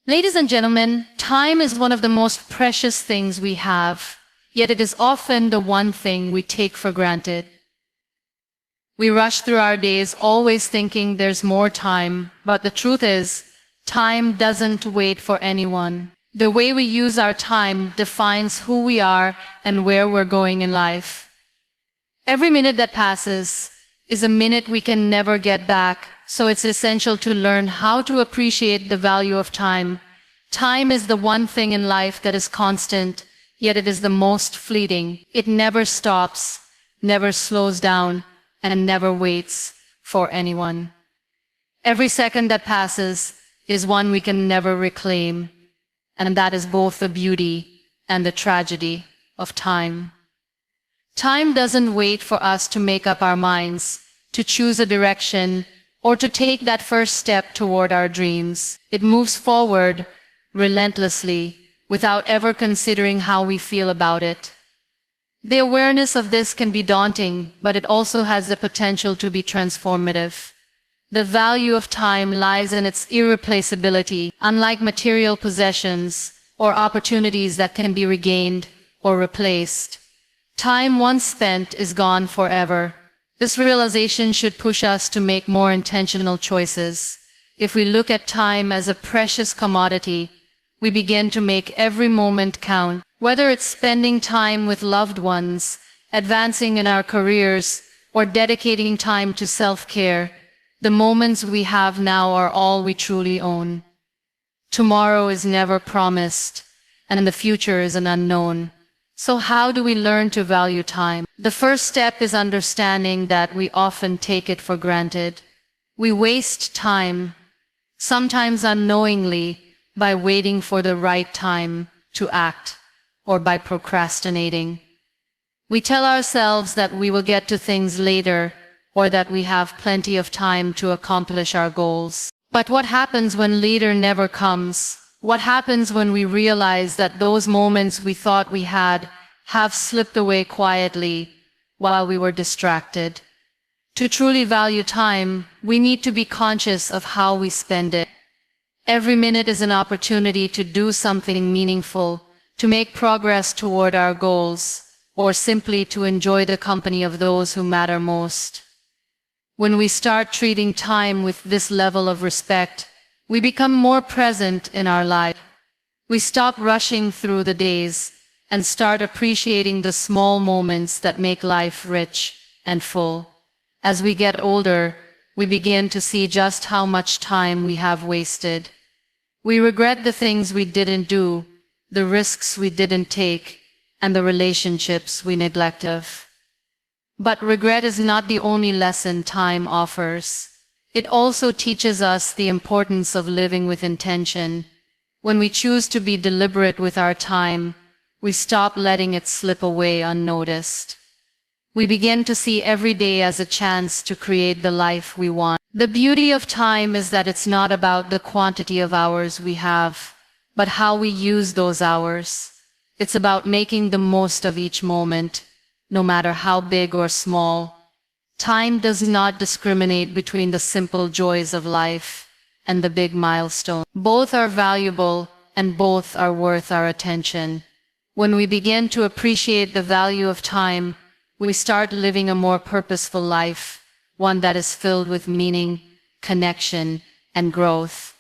Ladies and gentlemen, time is one of the most precious things we have, yet it is often the one thing we take for granted. We rush through our days always thinking there's more time, but the truth is, time doesn't wait for anyone. The way we use our time defines who we are and where we're going in life. Every minute that passes is a minute we can never get back, so it's essential to learn how to appreciate the value of time. Time is the one thing in life that is constant, yet it is the most fleeting. It never stops, never slows down, and never waits for anyone. Every second that passes is one we can never reclaim, and that is both the beauty and the tragedy of time. Time doesn't wait for us to make up our minds, to choose a direction, or to take that first step toward our dreams. It moves forward relentlessly, without ever considering how we feel about it. The awareness of this can be daunting, but it also has the potential to be transformative. The value of time lies in its irreplaceability, unlike material possessions or opportunities that can be regained or replaced. Time once spent is gone forever. This realization should push us to make more intentional choices. If we look at time as a precious commodity, we begin to make every moment count. Whether it's spending time with loved ones, advancing in our careers, or dedicating time to self-care, the moments we have now are all we truly own. Tomorrow is never promised, and the future is an unknown. So how do we learn to value time? The first step is understanding that we often take it for granted. We waste time, sometimes unknowingly, by waiting for the right time to act, or by procrastinating. We tell ourselves that we will get to things later, or that we have plenty of time to accomplish our goals. But what happens when later never comes? What happens when we realize that those moments we thought we had have slipped away quietly while we were distracted? To truly value time, we need to be conscious of how we spend it. Every minute is an opportunity to do something meaningful, to make progress toward our goals, or simply to enjoy the company of those who matter most. When we start treating time with this level of respect, we become more present in our life. We stop rushing through the days and start appreciating the small moments that make life rich and full. As we get older, we begin to see just how much time we have wasted. We regret the things we didn't do, the risks we didn't take, and the relationships we neglected. But regret is not the only lesson time offers. It also teaches us the importance of living with intention. When we choose to be deliberate with our time, we stop letting it slip away unnoticed. We begin to see every day as a chance to create the life we want. The beauty of time is that it's not about the quantity of hours we have, but how we use those hours. It's about making the most of each moment, no matter how big or small. Time does not discriminate between the simple joys of life and the big milestones. Both are valuable and both are worth our attention. When we begin to appreciate the value of time, we start living a more purposeful life, one that is filled with meaning, connection, and growth.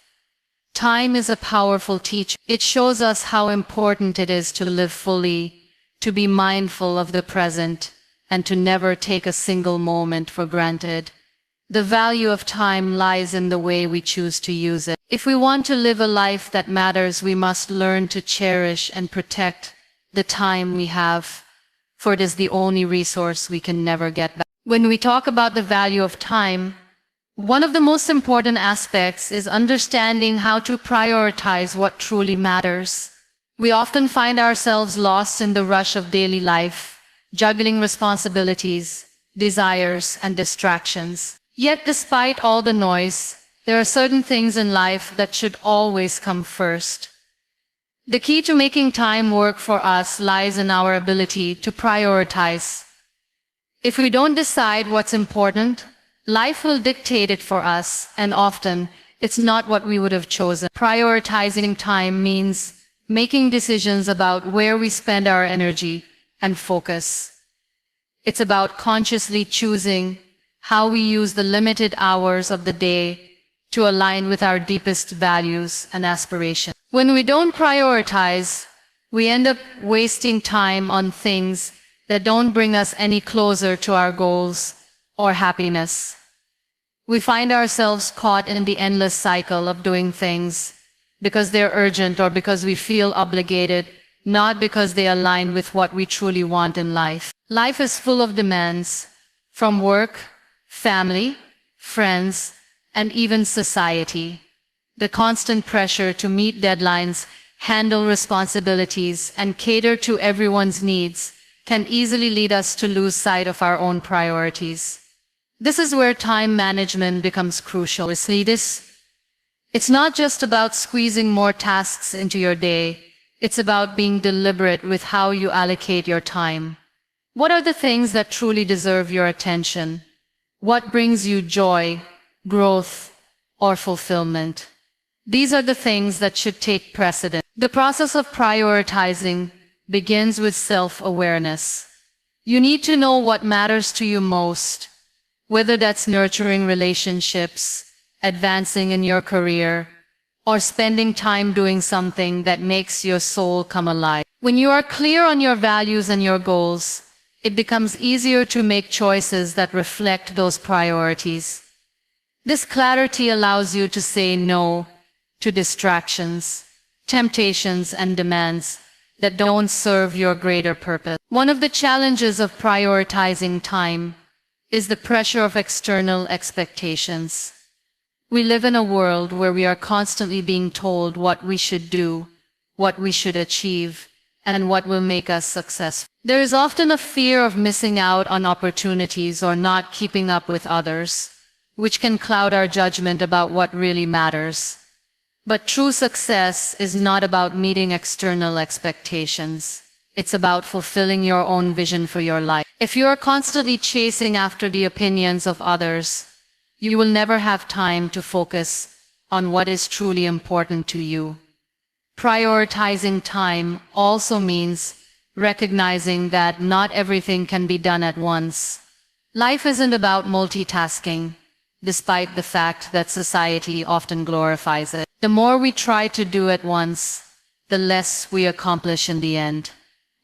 Time is a powerful teacher. It shows us how important it is to live fully, to be mindful of the present, and to never take a single moment for granted. The value of time lies in the way we choose to use it. If we want to live a life that matters, we must learn to cherish and protect the time we have, for it is the only resource we can never get back. When we talk about the value of time, one of the most important aspects is understanding how to prioritize what truly matters. We often find ourselves lost in the rush of daily life, juggling responsibilities, desires, and distractions. Yet despite all the noise, there are certain things in life that should always come first. The key to making time work for us lies in our ability to prioritize. If we don't decide what's important, life will dictate it for us, and often it's not what we would have chosen. Prioritizing time means making decisions about where we spend our energy and focus. It's about consciously choosing how we use the limited hours of the day to align with our deepest values and aspirations. When we don't prioritize, we end up wasting time on things that don't bring us any closer to our goals or happiness. We find ourselves caught in the endless cycle of doing things because they're urgent or because we feel obligated, not because they align with what we truly want in life. Life is full of demands, from work, family, friends, and even society. The constant pressure to meet deadlines, handle responsibilities, and cater to everyone's needs can easily lead us to lose sight of our own priorities. This is where time management becomes crucial. It's not just about squeezing more tasks into your day. It's about being deliberate with how you allocate your time. What are the things that truly deserve your attention? What brings you joy, growth, or fulfillment? These are the things that should take precedence. The process of prioritizing begins with self-awareness. You need to know what matters to you most, whether that's nurturing relationships, advancing in your career, or spending time doing something that makes your soul come alive. When you are clear on your values and your goals, it becomes easier to make choices that reflect those priorities. This clarity allows you to say no to distractions, temptations, and demands that don't serve your greater purpose. One of the challenges of prioritizing time is the pressure of external expectations. We live in a world where we are constantly being told what we should do, what we should achieve, and what will make us successful. There is often a fear of missing out on opportunities or not keeping up with others, which can cloud our judgment about what really matters. But true success is not about meeting external expectations. It's about fulfilling your own vision for your life. If you are constantly chasing after the opinions of others, you will never have time to focus on what is truly important to you. Prioritizing time also means recognizing that not everything can be done at once. Life isn't about multitasking, despite the fact that society often glorifies it. The more we try to do at once, the less we accomplish in the end.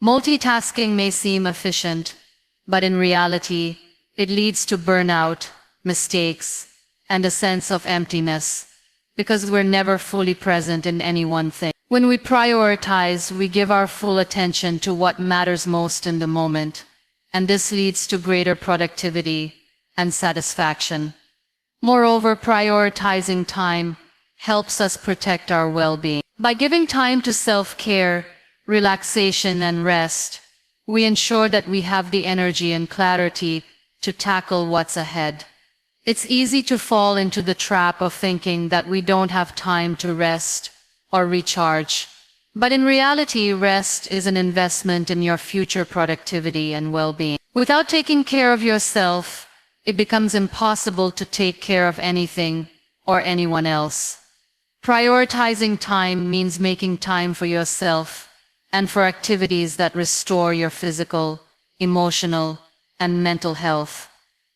Multitasking may seem efficient, but in reality, it leads to burnout, mistakes, and a sense of emptiness, because we're never fully present in any one thing. When we prioritize, we give our full attention to what matters most in the moment, and this leads to greater productivity and satisfaction. Moreover, prioritizing time helps us protect our well-being. By giving time to self-care, relaxation, and rest, we ensure that we have the energy and clarity to tackle what's ahead. It's easy to fall into the trap of thinking that we don't have time to rest or recharge. But in reality, rest is an investment in your future productivity and well-being. Without taking care of yourself, it becomes impossible to take care of anything or anyone else. Prioritizing time means making time for yourself and for activities that restore your physical, emotional, and mental health.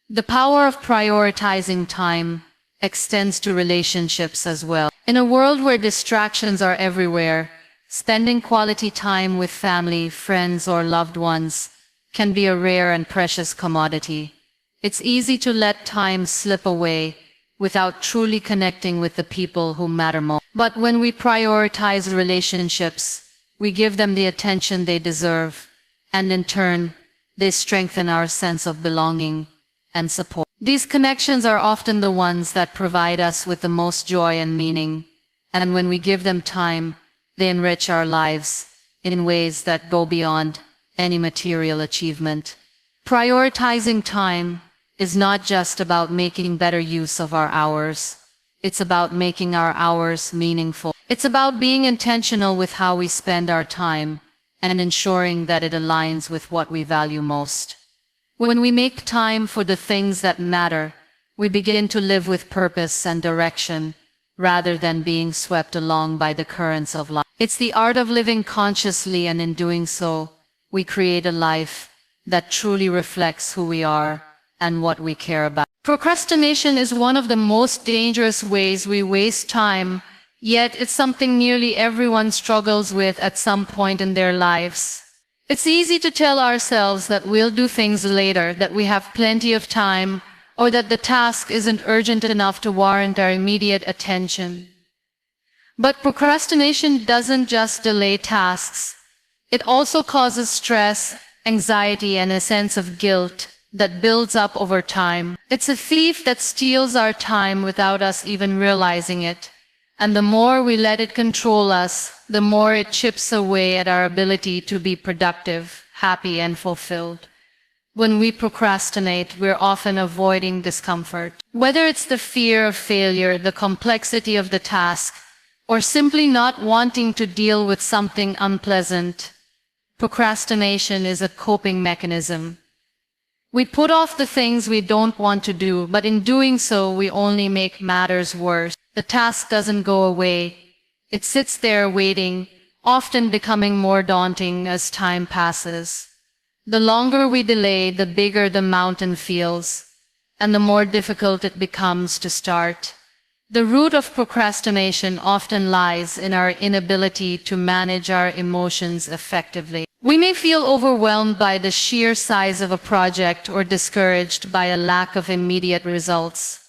The power of prioritizing time extends to relationships as well. In a world where distractions are everywhere, spending quality time with family, friends, or loved ones can be a rare and precious commodity. It's easy to let time slip away without truly connecting with the people who matter most. But when we prioritize relationships, we give them the attention they deserve, and in turn, they strengthen our sense of belonging and support. These connections are often the ones that provide us with the most joy and meaning, and when we give them time, they enrich our lives in ways that go beyond any material achievement. Prioritizing time is not just about making better use of our hours. It's about making our hours meaningful. It's about being intentional with how we spend our time and ensuring that it aligns with what we value most. When we make time for the things that matter, we begin to live with purpose and direction, rather than being swept along by the currents of life. It's the art of living consciously, and in doing so, we create a life that truly reflects who we are and what we care about. Procrastination is one of the most dangerous ways we waste time, yet it's something nearly everyone struggles with at some point in their lives. It's easy to tell ourselves that we'll do things later, that we have plenty of time, or that the task isn't urgent enough to warrant our immediate attention. But procrastination doesn't just delay tasks. It also causes stress, anxiety, and a sense of guilt that builds up over time. It's a thief that steals our time without us even realizing it. And the more we let it control us, the more it chips away at our ability to be productive, happy, and fulfilled. When we procrastinate, we're often avoiding discomfort. Whether it's the fear of failure, the complexity of the task, or simply not wanting to deal with something unpleasant, procrastination is a coping mechanism. We put off the things we don't want to do, but in doing so, we only make matters worse. The task doesn't go away. It sits there waiting, often becoming more daunting as time passes. The longer we delay, the bigger the mountain feels, and the more difficult it becomes to start. The root of procrastination often lies in our inability to manage our emotions effectively. We may feel overwhelmed by the sheer size of a project or discouraged by a lack of immediate results.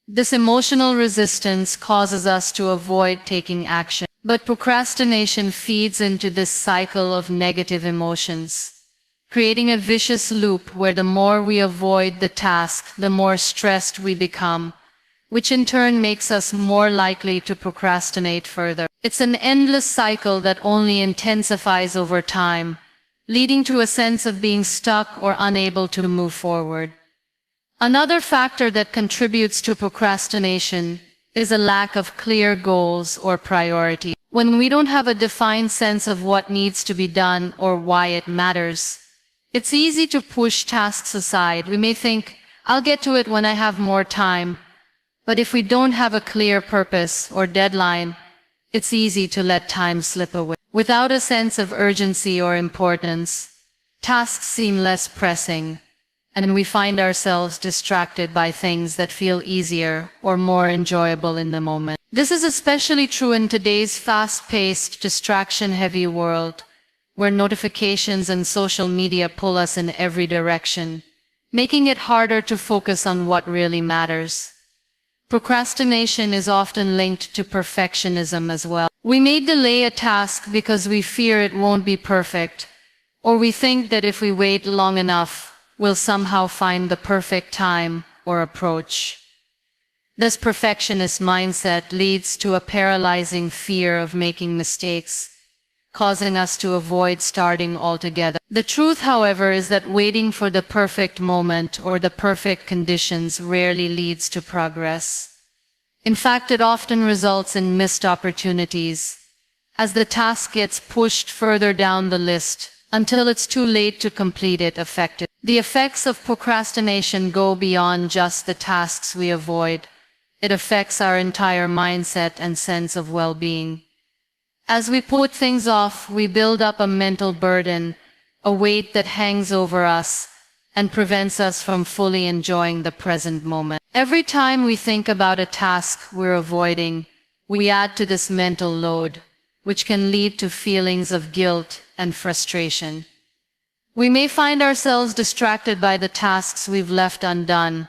This emotional resistance causes us to avoid taking action. But procrastination feeds into this cycle of negative emotions, creating a vicious loop where the more we avoid the task, the more stressed we become, which in turn makes us more likely to procrastinate further. It's an endless cycle that only intensifies over time, leading to a sense of being stuck or unable to move forward. Another factor that contributes to procrastination is a lack of clear goals or priority. When we don't have a defined sense of what needs to be done or why it matters, it's easy to push tasks aside. We may think, I'll get to it when I have more time. But if we don't have a clear purpose or deadline, it's easy to let time slip away. Without a sense of urgency or importance, tasks seem less pressing, and we find ourselves distracted by things that feel easier or more enjoyable in the moment. This is especially true in today's fast-paced, distraction-heavy world, where notifications and social media pull us in every direction, making it harder to focus on what really matters. Procrastination is often linked to perfectionism as well. We may delay a task because we fear it won't be perfect, or we think that if we wait long enough, we'll somehow find the perfect time or approach. This perfectionist mindset leads to a paralyzing fear of making mistakes, causing us to avoid starting altogether. The truth, however, is that waiting for the perfect moment or the perfect conditions rarely leads to progress. In fact, it often results in missed opportunities, as the task gets pushed further down the list until it's too late to complete it effectively. The effects of procrastination go beyond just the tasks we avoid. It affects our entire mindset and sense of well-being. As we put things off, we build up a mental burden, a weight that hangs over us and prevents us from fully enjoying the present moment. Every time we think about a task we're avoiding, we add to this mental load, which can lead to feelings of guilt and frustration. We may find ourselves distracted by the tasks we've left undone,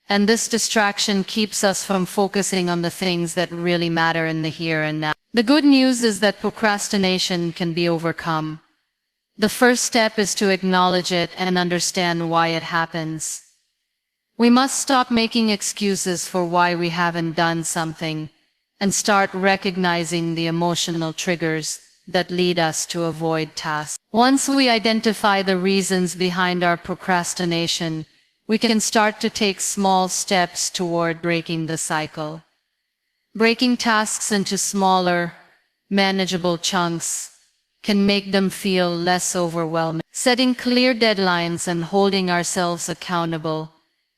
and this distraction keeps us from focusing on the things that really matter in the here and now. The good news is that procrastination can be overcome. The first step is to acknowledge it and understand why it happens. We must stop making excuses for why we haven't done something and start recognizing the emotional triggers that lead us to avoid tasks. Once we identify the reasons behind our procrastination, we can start to take small steps toward breaking the cycle. Breaking tasks into smaller, manageable chunks can make them feel less overwhelming. Setting clear deadlines and holding ourselves accountable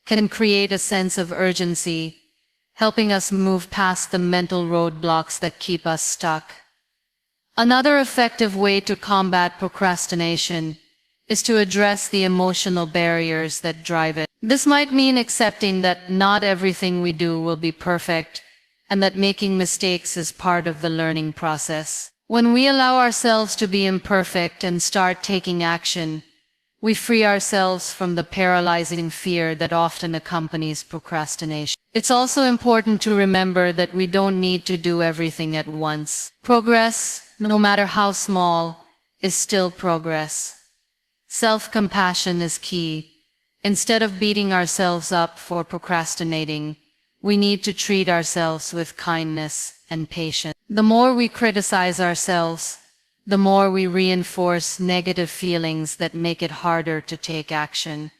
can create a sense of urgency, helping us move past the mental roadblocks that keep us stuck. Another effective way to combat procrastination is to address the emotional barriers that drive it. This might mean accepting that not everything we do will be perfect, and that making mistakes is part of the learning process. When we allow ourselves to be imperfect and start taking action, we free ourselves from the paralyzing fear that often accompanies procrastination. It's also important to remember that we don't need to do everything at once. Progress, no matter how small, is still progress. Self-compassion is key. Instead of beating ourselves up for procrastinating, we need to treat ourselves with kindness and patience. The more we criticize ourselves, the more we reinforce negative feelings that make it harder to take action.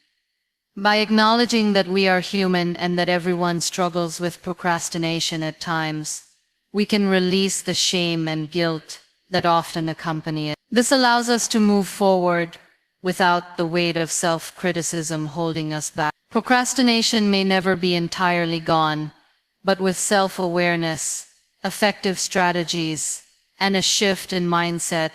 By acknowledging that we are human and that everyone struggles with procrastination at times, we can release the shame and guilt that often accompany it. This allows us to move forward without the weight of self-criticism holding us back. Procrastination may never be entirely gone, but with self-awareness, effective strategies, and a shift in mindset,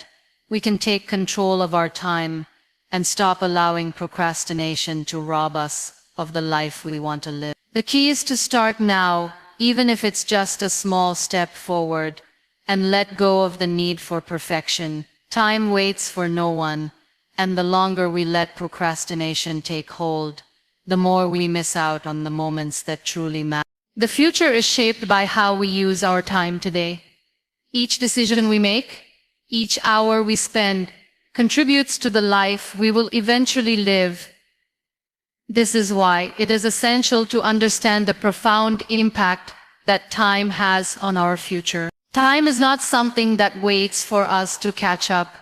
we can take control of our time and stop allowing procrastination to rob us of the life we want to live. The key is to start now, even if it's just a small step forward, and let go of the need for perfection. Time waits for no one, and the longer we let procrastination take hold, the more we miss out on the moments that truly matter. The future is shaped by how we use our time today. Each decision we make, each hour we spend, contributes to the life we will eventually live. This is why it is essential to understand the profound impact that time has on our future. Time is not something that waits for us to catch up,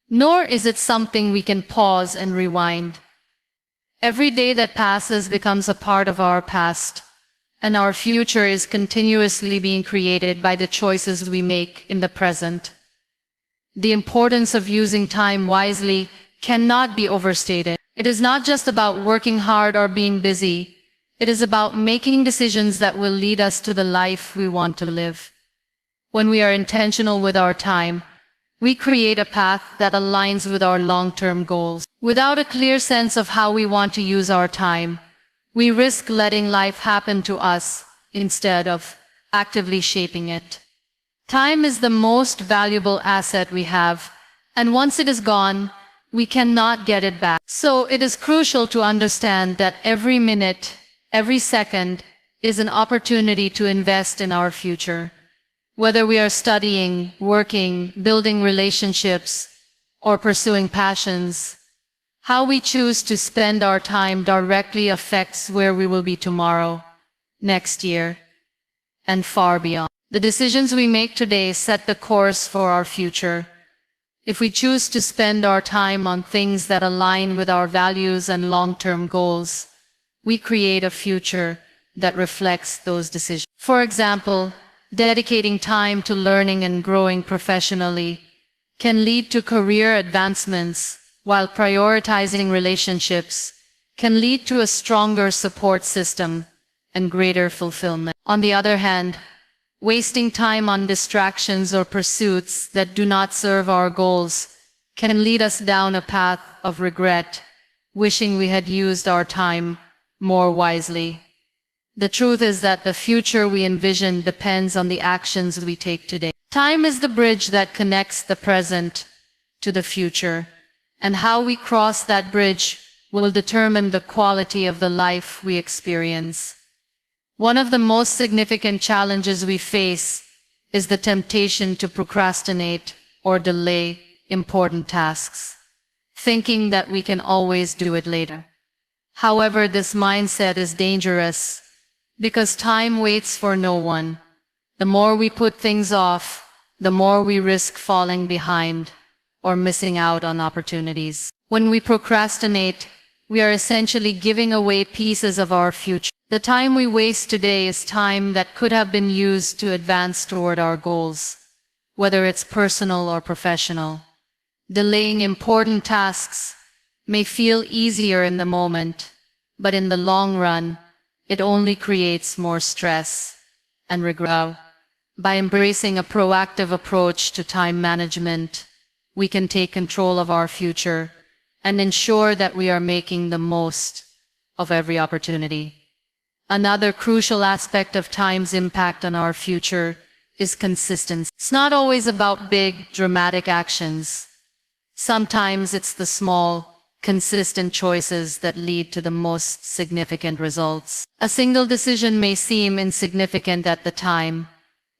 nor is it something we can pause and rewind. Every day that passes becomes a part of our past, and our future is continuously being created by the choices we make in the present. The importance of using time wisely cannot be overstated. It is not just about working hard or being busy. It is about making decisions that will lead us to the life we want to live. When we are intentional with our time, we create a path that aligns with our long-term goals. Without a clear sense of how we want to use our time, we risk letting life happen to us instead of actively shaping it. Time is the most valuable asset we have, and once it is gone, we cannot get it back. So it is crucial to understand that every minute, every second is an opportunity to invest in our future. Whether we are studying, working, building relationships, or pursuing passions, how we choose to spend our time directly affects where we will be tomorrow, next year, and far beyond. The decisions we make today set the course for our future. If we choose to spend our time on things that align with our values and long-term goals, we create a future that reflects those decisions. For example, dedicating time to learning and growing professionally can lead to career advancements, while prioritizing relationships can lead to a stronger support system and greater fulfillment. On the other hand, wasting time on distractions or pursuits that do not serve our goals can lead us down a path of regret, wishing we had used our time more wisely. The truth is that the future we envision depends on the actions we take today. Time is the bridge that connects the present to the future, and how we cross that bridge will determine the quality of the life we experience. One of the most significant challenges we face is the temptation to procrastinate or delay important tasks, thinking that we can always do it later. However, this mindset is dangerous because time waits for no one. The more we put things off, the more we risk falling behind or missing out on opportunities. When we procrastinate, we are essentially giving away pieces of our future. The time we waste today is time that could have been used to advance toward our goals, whether it's personal or professional. Delaying important tasks may feel easier in the moment, but in the long run, it only creates more stress and regret. By embracing a proactive approach to time management, we can take control of our future and ensure that we are making the most of every opportunity. Another crucial aspect of time's impact on our future is consistency. It's not always about big, dramatic actions. Sometimes it's the small, consistent choices that lead to the most significant results. A single decision may seem insignificant at the time,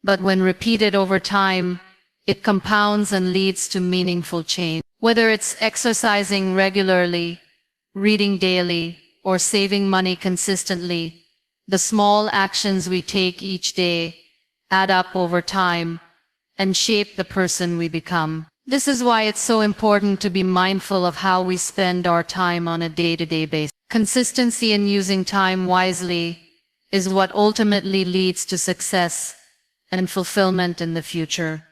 but when repeated over time, it compounds and leads to meaningful change. Whether it's exercising regularly, reading daily, or saving money consistently, the small actions we take each day add up over time and shape the person we become. This is why it's so important to be mindful of how we spend our time on a day-to-day basis. Consistency in using time wisely is what ultimately leads to success and fulfillment in the future.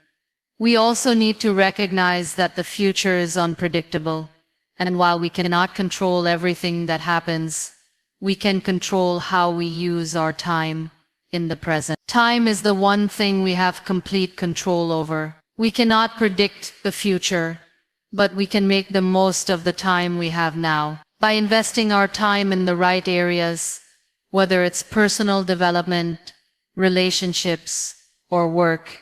We also need to recognize that the future is unpredictable, and while we cannot control everything that happens, we can control how we use our time in the present. Time is the one thing we have complete control over. We cannot predict the future, but we can make the most of the time we have now. By investing our time in the right areas, whether it's personal development, relationships, or work,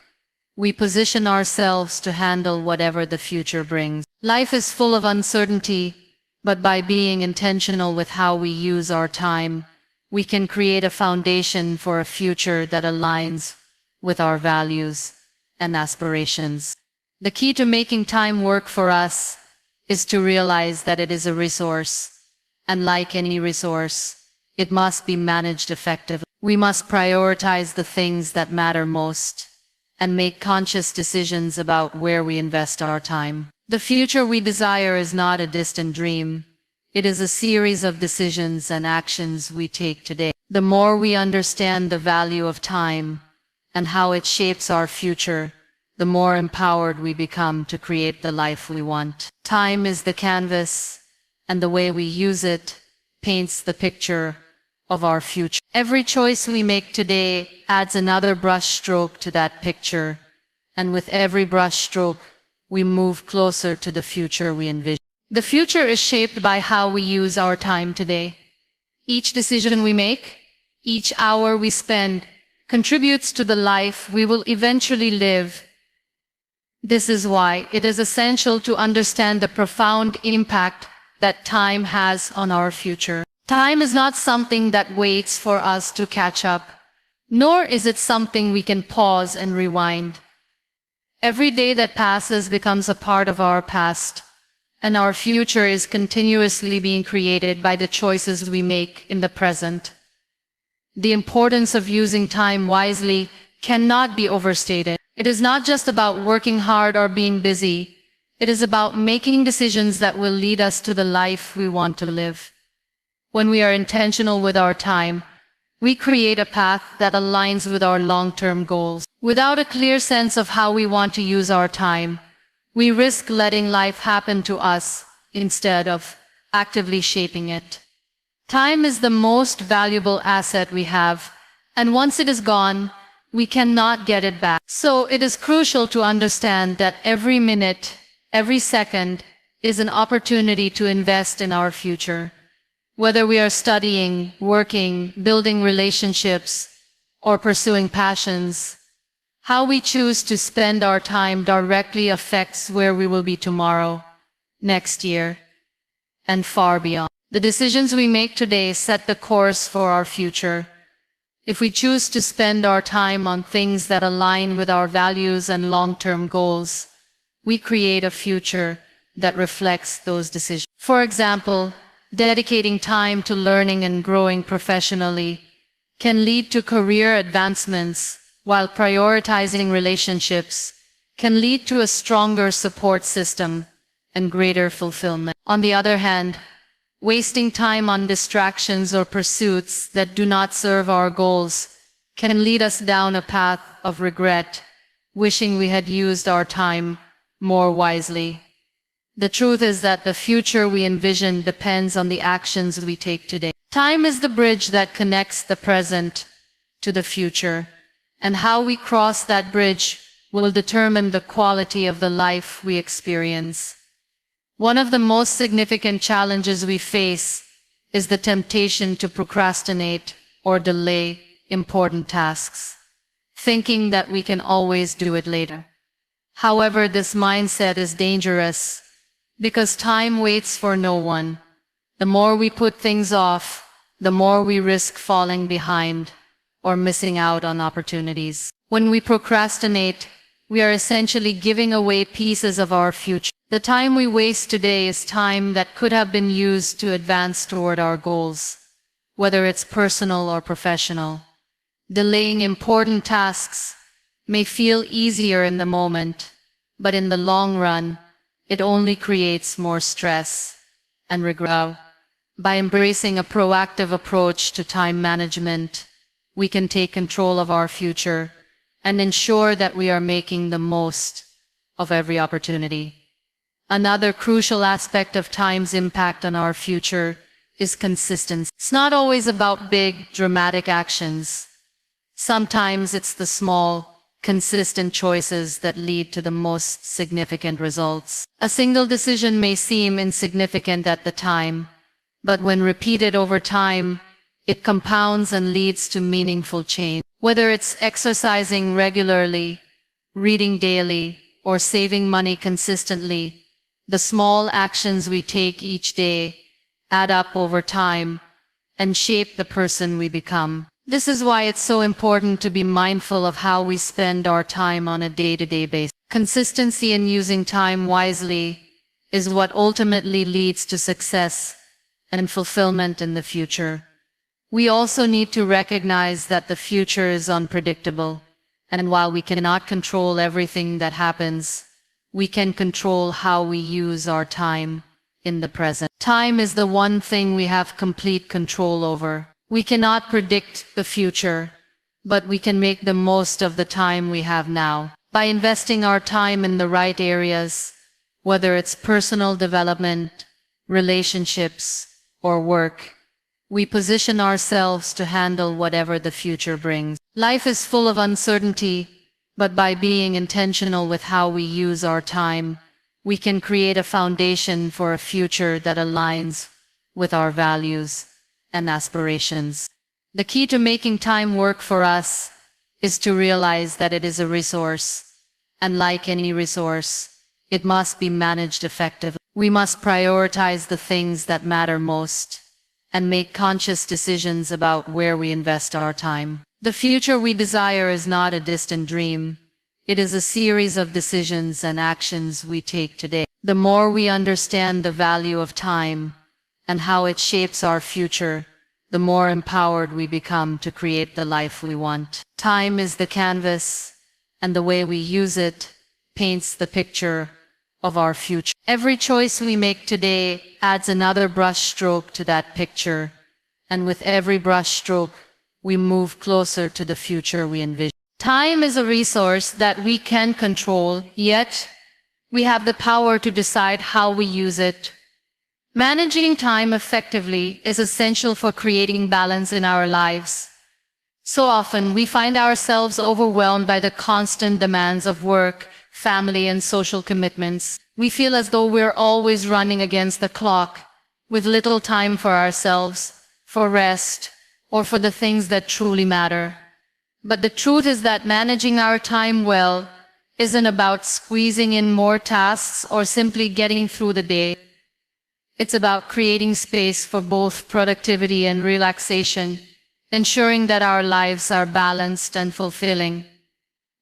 we position ourselves to handle whatever the future brings. Life is full of uncertainty, but by being intentional with how we use our time, we can create a foundation for a future that aligns with our values and aspirations. The key to making time work for us is to realize that it is a resource, and like any resource, it must be managed effectively. We must prioritize the things that matter most and make conscious decisions about where we invest our time. The future we desire is not a distant dream. It is a series of decisions and actions we take today. The more we understand the value of time and how it shapes our future, the more empowered we become to create the life we want. Time is the canvas, and the way we use it paints the picture of our future. Every choice we make today adds another brush stroke to that picture, and with every brush stroke, we move closer to the future we envision. The future is shaped by how we use our time today. Each decision we make, each hour we spend, contributes to the life we will eventually live. This is why it is essential to understand the profound impact that time has on our future. Time is not something that waits for us to catch up, nor is it something we can pause and rewind. Every day that passes becomes a part of our past, and our future is continuously being created by the choices we make in the present. The importance of using time wisely cannot be overstated. It is not just about working hard or being busy. It is about making decisions that will lead us to the life we want to live. When we are intentional with our time, we create a path that aligns with our long-term goals. Without a clear sense of how we want to use our time, we risk letting life happen to us instead of actively shaping it. Time is the most valuable asset we have, and once it is gone, we cannot get it back. So it is crucial to understand that every minute, every second is an opportunity to invest in our future. Whether we are studying, working, building relationships, or pursuing passions, how we choose to spend our time directly affects where we will be tomorrow, next year, and far beyond. The decisions we make today set the course for our future. If we choose to spend our time on things that align with our values and long-term goals, we create a future that reflects those decisions. For example, dedicating time to learning and growing professionally can lead to career advancements, while prioritizing relationships can lead to a stronger support system and greater fulfillment. On the other hand, wasting time on distractions or pursuits that do not serve our goals can lead us down a path of regret, wishing we had used our time more wisely. The truth is that the future we envision depends on the actions we take today. Time is the bridge that connects the present to the future, And how we cross that bridge will determine the quality of the life we experience. One of the most significant challenges we face is the temptation to procrastinate or delay important tasks, thinking that we can always do it later. However, this mindset is dangerous because time waits for no one. The more we put things off, the more we risk falling behind or missing out on opportunities. When we procrastinate, we are essentially giving away pieces of our future. The time we waste today is time that could have been used to advance toward our goals, whether it's personal or professional. Delaying important tasks may feel easier in the moment, but in the long run, it only creates more stress and regret. By embracing a proactive approach to time management, we can take control of our future and ensure that we are making the most of every opportunity. Another crucial aspect of time's impact on our future is consistency. It's not always about big, dramatic actions. Sometimes it's the small, consistent choices that lead to the most significant results. A single decision may seem insignificant at the time, but when repeated over time, it compounds and leads to meaningful change. Whether it's exercising regularly, reading daily, or saving money consistently, the small actions we take each day add up over time and shape the person we become. This is why it's so important to be mindful of how we spend our time on a day-to-day basis. Consistency in using time wisely is what ultimately leads to success and fulfillment in the future. We also need to recognize that the future is unpredictable, and while we cannot control everything that happens, we can control how we use our time in the present. Time is the one thing we have complete control over. We cannot predict the future, but we can make the most of the time we have now. By investing our time in the right areas, whether it's personal development, relationships, or work, we position ourselves to handle whatever the future brings. Life is full of uncertainty, but by being intentional with how we use our time, we can create a foundation for a future that aligns with our values and aspirations. The key to making time work for us is to realize that it is a resource, and like any resource, it must be managed effectively. We must prioritize the things that matter most and make conscious decisions about where we invest our time. The future we desire is not a distant dream. It is a series of decisions and actions we take today. The more we understand the value of time and how it shapes our future, the more empowered we become to create the life we want. Time is the canvas, and the way we use it paints the picture of our future. Every choice we make today adds another brush stroke to that picture, and with every brush stroke, we move closer to the future we envision. Time is a resource that we can control, yet we have the power to decide how we use it. Managing time effectively is essential for creating balance in our lives. So often we find ourselves overwhelmed by the constant demands of work, family, and social commitments. We feel as though we're always running against the clock, with little time for ourselves, for rest, or for the things that truly matter. But the truth is that managing our time well isn't about squeezing in more tasks or simply getting through the day. It's about creating space for both productivity and relaxation, ensuring that our lives are balanced and fulfilling.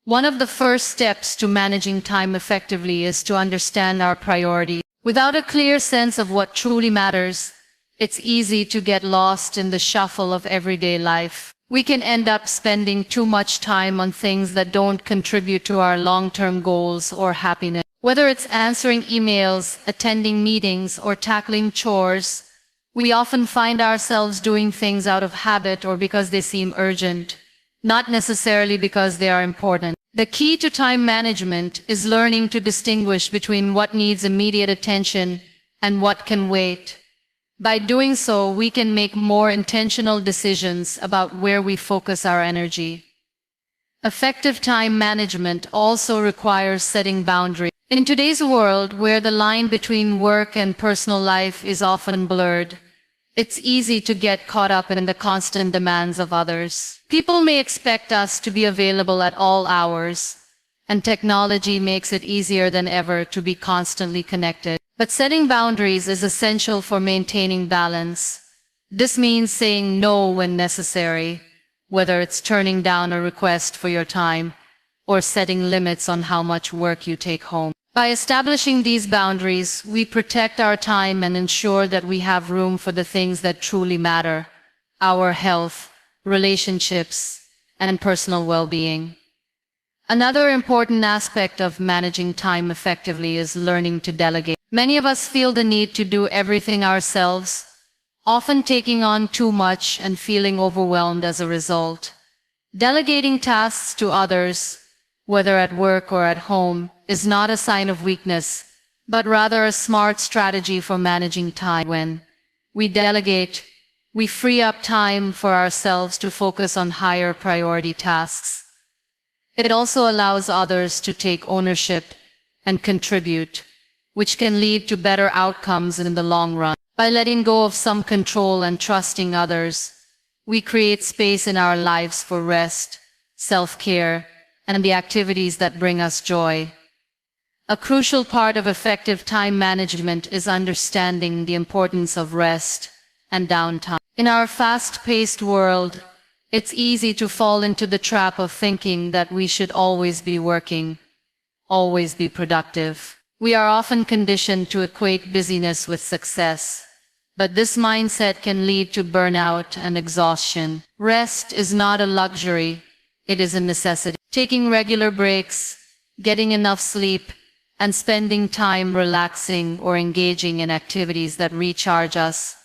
One of the first steps to managing time effectively is to understand our priorities. Without a clear sense of what truly matters, it's easy to get lost in the shuffle of everyday life. We can end up spending too much time on things that don't contribute to our long-term goals or happiness. Whether it's answering emails, attending meetings, or tackling chores, we often find ourselves doing things out of habit or because they seem urgent, not necessarily because they are important. The key to time management is learning to distinguish between what needs immediate attention and what can wait. By doing so, we can make more intentional decisions about where we focus our energy. Effective time management also requires setting boundaries. In today's world, where the line between work and personal life is often blurred, it's easy to get caught up in the constant demands of others. People may expect us to be available at all hours, and technology makes it easier than ever to be constantly connected. But setting boundaries is essential for maintaining balance. This means saying no when necessary, whether it's turning down a request for your time or setting limits on how much work you take home. By establishing these boundaries, we protect our time and ensure that we have room for the things that truly matter: our health, relationships, and personal well-being. Another important aspect of managing time effectively is learning to delegate. Many of us feel the need to do everything ourselves, often taking on too much and feeling overwhelmed as a result. Delegating tasks to others, whether at work or at home, is not a sign of weakness, but rather a smart strategy for managing time. When we delegate, we free up time for ourselves to focus on higher priority tasks. It also allows others to take ownership and contribute, which can lead to better outcomes in the long run. By letting go of some control and trusting others, we create space in our lives for rest, self-care, and the activities that bring us joy. A crucial part of effective time management is understanding the importance of rest and downtime. In our fast-paced world, it's easy to fall into the trap of thinking that we should always be working, always be productive. We are often conditioned to equate busyness with success, but this mindset can lead to burnout and exhaustion. Rest is not a luxury, it is a necessity. Taking regular breaks, getting enough sleep, and spending time relaxing or engaging in activities that recharge us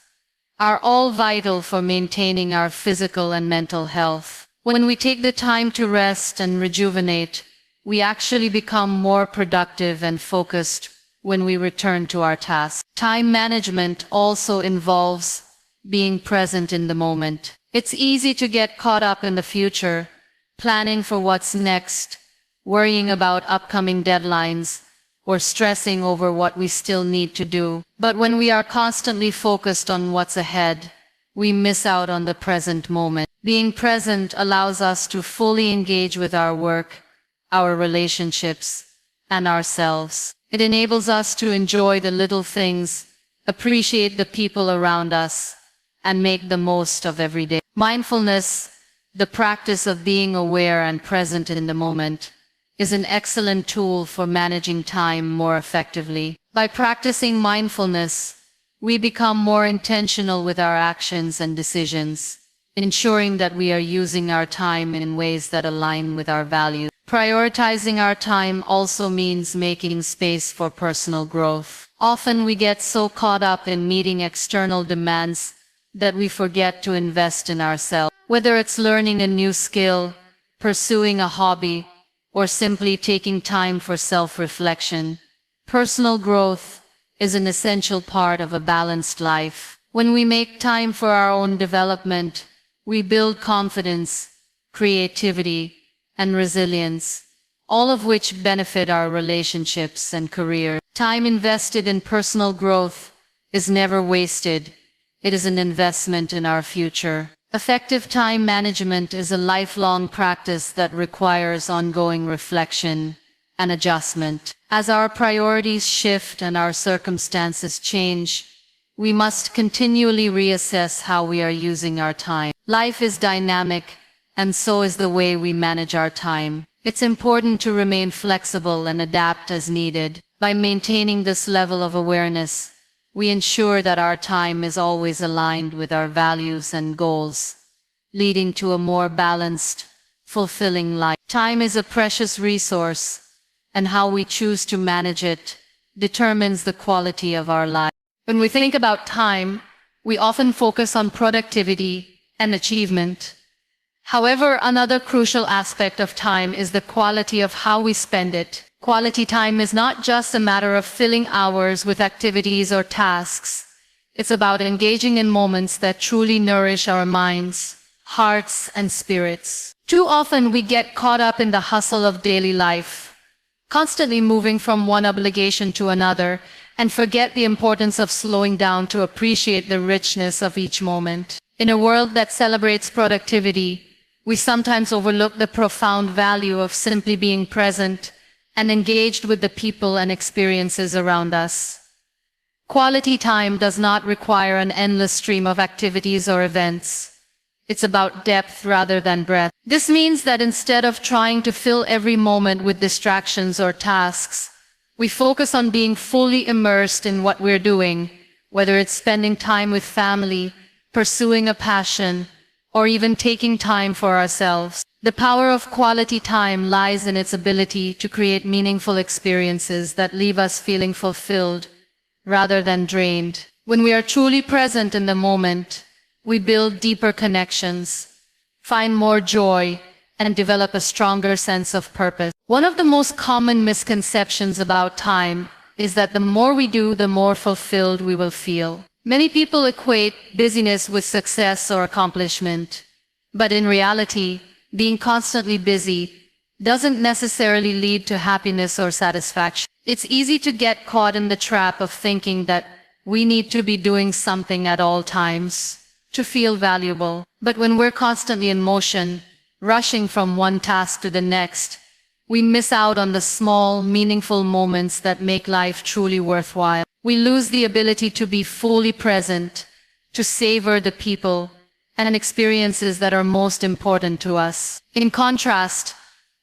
are all vital for maintaining our physical and mental health. When we take the time to rest and rejuvenate, we actually become more productive and focused when we return to our tasks. Time management also involves being present in the moment. It's easy to get caught up in the future, planning for what's next, worrying about upcoming deadlines, or stressing over what we still need to do. But when we are constantly focused on what's ahead, we miss out on the present moment. Being present allows us to fully engage with our work, our relationships, and ourselves. It enables us to enjoy the little things, appreciate the people around us, and make the most of every day. Mindfulness, the practice of being aware and present in the moment, is an excellent tool for managing time more effectively. By practicing mindfulness, we become more intentional with our actions and decisions, ensuring that we are using our time in ways that align with our values. Prioritizing our time also means making space for personal growth. Often we get so caught up in meeting external demands that we forget to invest in ourselves. Whether it's learning a new skill, pursuing a hobby, or simply taking time for self-reflection, personal growth is an essential part of a balanced life. When we make time for our own development, we build confidence, creativity, and resilience, all of which benefit our relationships and career. Time invested in personal growth is never wasted. It is an investment in our future. Effective time management is a lifelong practice that requires ongoing reflection and adjustment. As our priorities shift and our circumstances change, we must continually reassess how we are using our time. Life is dynamic, and so is the way we manage our time. It's important to remain flexible and adapt as needed. By maintaining this level of awareness, we ensure that our time is always aligned with our values and goals, leading to a more balanced, fulfilling life. Time is a precious resource, and how we choose to manage it determines the quality of our life. When we think about time, we often focus on productivity and achievement. However, another crucial aspect of time is the quality of how we spend it. Quality time is not just a matter of filling hours with activities or tasks. It's about engaging in moments that truly nourish our minds, hearts, and spirits. Too often we get caught up in the hustle of daily life, constantly moving from one obligation to another, and forget the importance of slowing down to appreciate the richness of each moment. In a world that celebrates productivity, we sometimes overlook the profound value of simply being present and engaged with the people and experiences around us. Quality time does not require an endless stream of activities or events. It's about depth rather than breadth. This means that instead of trying to fill every moment with distractions or tasks, we focus on being fully immersed in what we're doing, whether it's spending time with family, pursuing a passion, or even taking time for ourselves. The power of quality time lies in its ability to create meaningful experiences that leave us feeling fulfilled rather than drained. When we are truly present in the moment, we build deeper connections, find more joy, and develop a stronger sense of purpose. One of the most common misconceptions about time is that the more we do, the more fulfilled we will feel. Many people equate busyness with success or accomplishment, but in reality, being constantly busy doesn't necessarily lead to happiness or satisfaction. It's easy to get caught in the trap of thinking that we need to be doing something at all times to feel valuable. But when we're constantly in motion, rushing from one task to the next, we miss out on the small, meaningful moments that make life truly worthwhile. We lose the ability to be fully present, to savor the people and experiences that are most important to us. In contrast,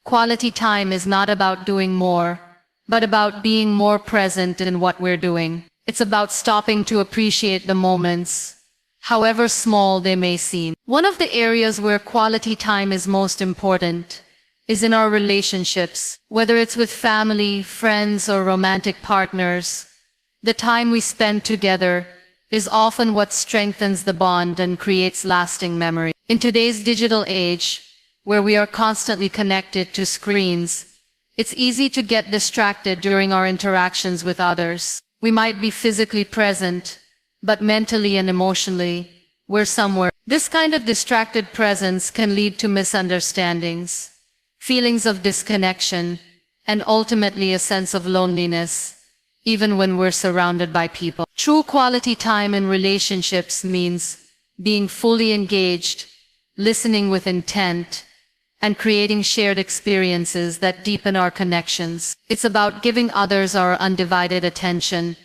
quality time is not about doing more, but about being more present in what we're doing. It's about stopping to appreciate the moments, however small they may seem. One of the areas where quality time is most important is in our relationships, whether it's with family, friends, or romantic partners. The time we spend together is often what strengthens the bond and creates lasting memory. In today's digital age, where we are constantly connected to screens, it's easy to get distracted during our interactions with others. We might be physically present, but mentally and emotionally, we're somewhere. This kind of distracted presence can lead to misunderstandings, feelings of disconnection, and ultimately a sense of loneliness, even when we're surrounded by people. True quality time in relationships means being fully engaged, listening with intent, and creating shared experiences that deepen our connections. It's about giving others our undivided attention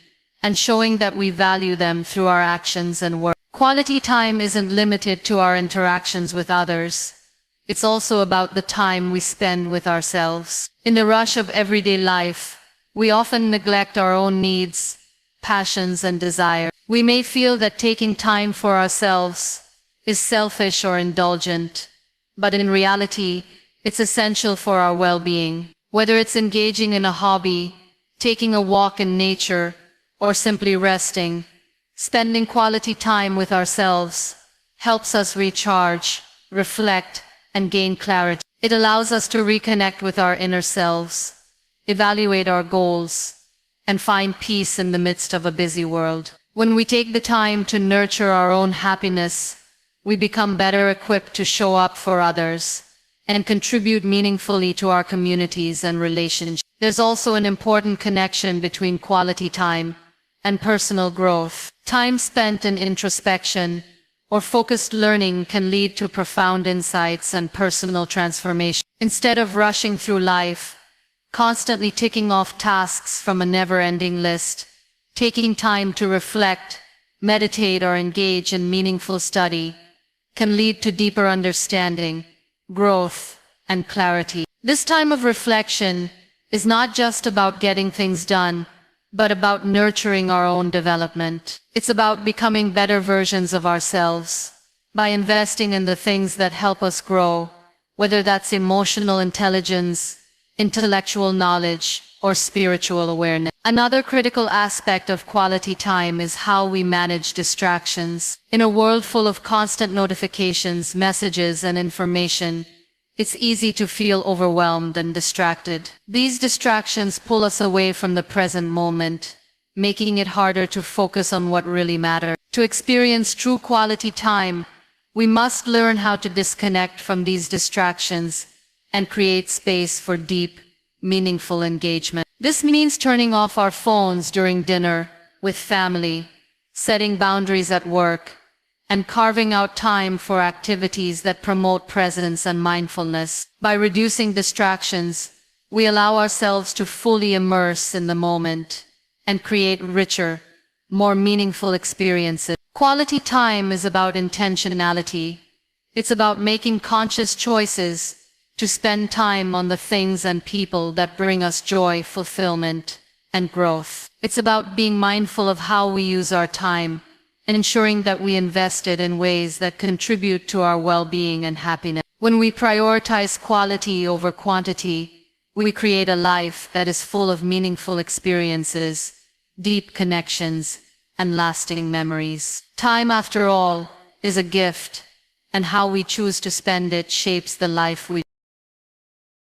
and showing that we value them through our actions and work. Quality time isn't limited to our interactions with others. It's also about the time we spend with ourselves. In the rush of everyday life, we often neglect our own needs, passions, and desires. We may feel that taking time for ourselves is selfish or indulgent, but in reality, it's essential for our well-being. Whether it's engaging in a hobby, taking a walk in nature, or simply resting, spending quality time with ourselves helps us recharge, reflect, and gain clarity. It allows us to reconnect with our inner selves, evaluate our goals, and find peace in the midst of a busy world. When we take the time to nurture our own happiness, we become better equipped to show up for others and contribute meaningfully to our communities and relationships. There's also an important connection between quality time and personal growth. Time spent in introspection or focused learning can lead to profound insights and personal transformation. Instead of rushing through life, constantly ticking off tasks from a never-ending list, taking time to reflect, meditate, or engage in meaningful study can lead to deeper understanding, growth, and clarity. This time of reflection is not just about getting things done, but about nurturing our own development. It's about becoming better versions of ourselves by investing in the things that help us grow, whether that's emotional intelligence, intellectual knowledge, or spiritual awareness. Another critical aspect of quality time is how we manage distractions. In a world full of constant notifications, messages, and information, it's easy to feel overwhelmed and distracted. These distractions pull us away from the present moment, making it harder to focus on what really matters. To experience true quality time, We must learn how to disconnect from these distractions and create space for deep, meaningful engagement. This means turning off our phones during dinner with family, setting boundaries at work, and carving out time for activities that promote presence and mindfulness. By reducing distractions, we allow ourselves to fully immerse in the moment and create richer, more meaningful experiences. Quality time is about intentionality. It's about making conscious choices to spend time on the things and people that bring us joy, fulfillment, and growth. It's about being mindful of how we use our time and ensuring that we invest it in ways that contribute to our well-being and happiness. When we prioritize quality over quantity, we create a life that is full of meaningful experiences, deep connections, and lasting memories. Time, after all, is a gift, and how we choose to spend it shapes the life we